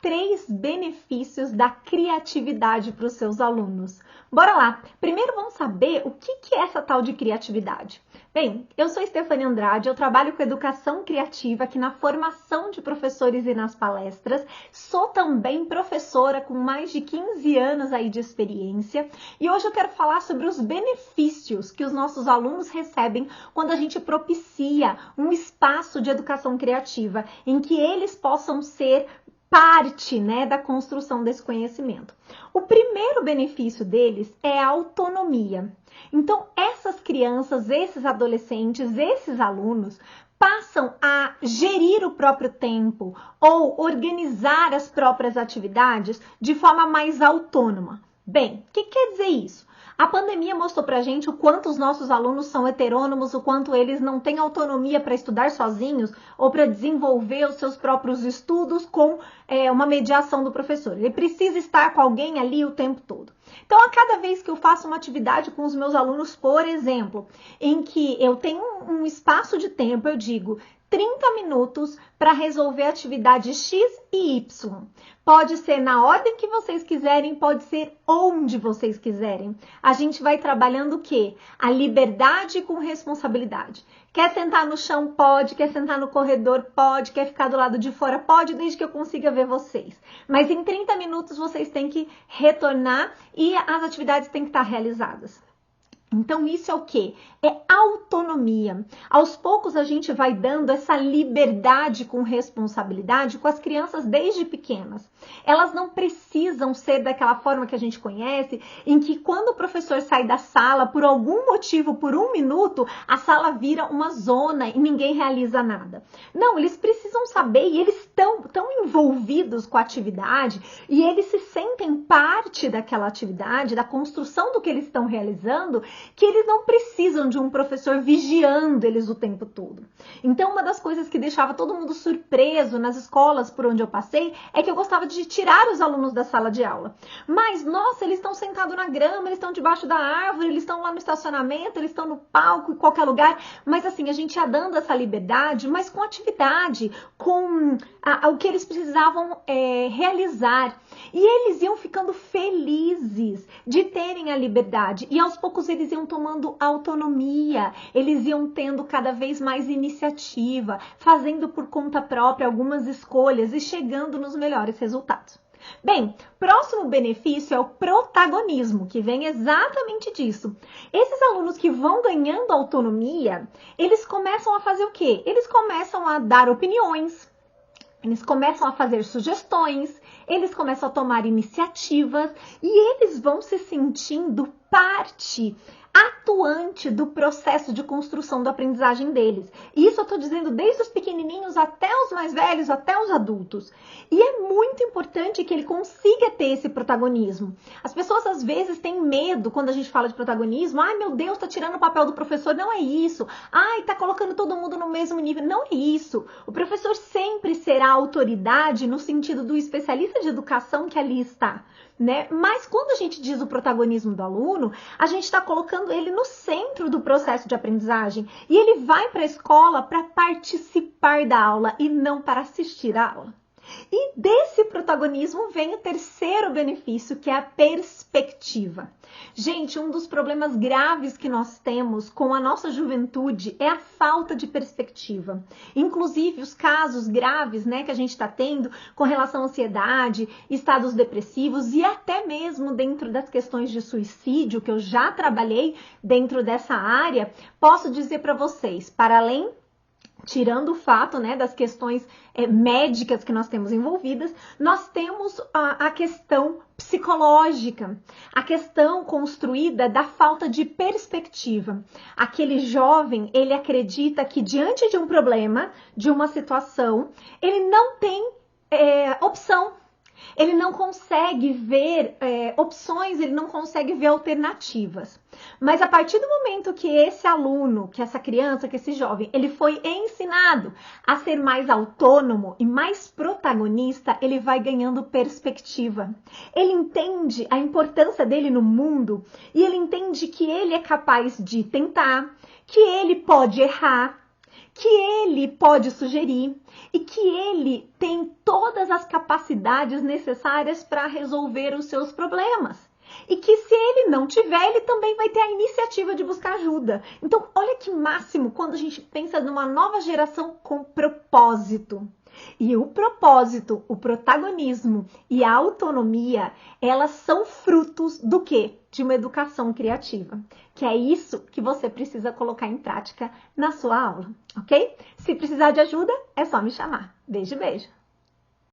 3 benefícios da criatividade para os seus alunos. Bora lá! Primeiro vamos saber o que é essa tal de criatividade. Bem, eu sou Stephanie Andrade, eu trabalho com educação criativa aqui na formação de professores e nas palestras. Sou também professora com mais de 15 anos aí de experiência e hoje eu quero falar sobre os benefícios que os nossos alunos recebem quando a gente propicia um espaço de educação criativa em que eles possam ser parte, né, da construção desse conhecimento. O primeiro benefício deles é a autonomia. Então, essas crianças, esses adolescentes, esses alunos passam a gerir o próprio tempo ou organizar as próprias atividades de forma mais autônoma. Bem, o que quer dizer isso? A pandemia mostrou pra gente o quanto os nossos alunos são heterônomos, o quanto eles não têm autonomia para estudar sozinhos ou para desenvolver os seus próprios estudos com uma mediação do professor. Ele precisa estar com alguém ali o tempo todo. Então, a cada vez que eu faço uma atividade com os meus alunos, por exemplo, em que eu tenho um espaço de tempo, eu digo 30 minutos para resolver a atividade X e Y. Pode ser na ordem que vocês quiserem, pode ser onde vocês quiserem. A gente vai trabalhando o quê? A liberdade com responsabilidade. Quer sentar no chão? Pode. Quer sentar no corredor? Pode. Quer ficar do lado de fora? Pode, desde que eu consiga ver vocês. Mas em 30 minutos vocês têm que retornar e as atividades têm que estar realizadas. Então, isso é o quê? É autonomia. Aos poucos, a gente vai dando essa liberdade com responsabilidade com as crianças desde pequenas. Elas não precisam ser daquela forma que a gente conhece, em que quando o professor sai da sala, por algum motivo, por 1 minuto, a sala vira uma zona e ninguém realiza nada. Não, eles precisam saber e eles estão tão envolvidos com a atividade e eles se sentem parte daquela atividade, da construção do que eles estão realizando, que eles não precisam de um professor vigiando eles o tempo todo. Então, uma das coisas que deixava todo mundo surpreso nas escolas por onde eu passei é que eu gostava de tirar os alunos da sala de aula. Mas, nossa, eles estão sentados na grama, eles estão debaixo da árvore, eles estão lá no estacionamento, eles estão no palco, em qualquer lugar. Mas, assim, a gente ia dando essa liberdade, mas com atividade, com o que eles precisavam realizar. E eles iam ficando felizes de terem a liberdade. E, aos poucos, eles iam tomando autonomia, eles iam tendo cada vez mais iniciativa, fazendo por conta própria algumas escolhas e chegando nos melhores resultados. Bem, próximo benefício é o protagonismo, que vem exatamente disso. Esses alunos que vão ganhando autonomia, eles começam a fazer o quê? Eles começam a dar opiniões, eles começam a fazer sugestões, eles começam a tomar iniciativas e eles vão se sentindo parte atuante do processo de construção da aprendizagem deles. E isso eu estou dizendo desde os pequenininhos até os mais velhos, até os adultos. E é muito importante que ele consiga ter esse protagonismo. As pessoas às vezes têm medo quando a gente fala de protagonismo. Ai, meu Deus, está tirando o papel do professor. Não é isso. Ai, está colocando todo mundo no mesmo nível. Não é isso. O professor sempre será autoridade no sentido do especialista de educação que ali está, né? Mas quando a gente diz o protagonismo do aluno, a gente está colocando ele no centro do processo de aprendizagem e ele vai para a escola para participar da aula e não para assistir à aula. E desse protagonismo vem o terceiro benefício, que é a perspectiva. Gente, um dos problemas graves que nós temos com a nossa juventude é a falta de perspectiva. Inclusive, os casos graves, né, que a gente está tendo com relação à ansiedade, estados depressivos e até mesmo dentro das questões de suicídio, que eu já trabalhei dentro dessa área, posso dizer para vocês, para além tirando o fato, né, das questões médicas que nós temos envolvidas, nós temos a questão psicológica, a questão construída da falta de perspectiva. Aquele jovem, ele acredita que diante de um problema, de uma situação, ele não tem opção. Ele não consegue ver opções, ele não consegue ver alternativas. Mas a partir do momento que esse aluno, que essa criança, que esse jovem, ele foi ensinado a ser mais autônomo e mais protagonista, ele vai ganhando perspectiva. Ele entende a importância dele no mundo e ele entende que ele é capaz de tentar, que ele pode errar, que ele pode sugerir e que ele tem todas as capacidades necessárias para resolver os seus problemas. E que se ele não tiver, ele também vai ter a iniciativa de buscar ajuda. Então, olha que máximo quando a gente pensa numa nova geração com propósito. E o propósito, o protagonismo e a autonomia, elas são frutos do quê? De uma educação criativa. Que é isso que você precisa colocar em prática na sua aula, ok? Se precisar de ajuda, é só me chamar. Beijo, beijo!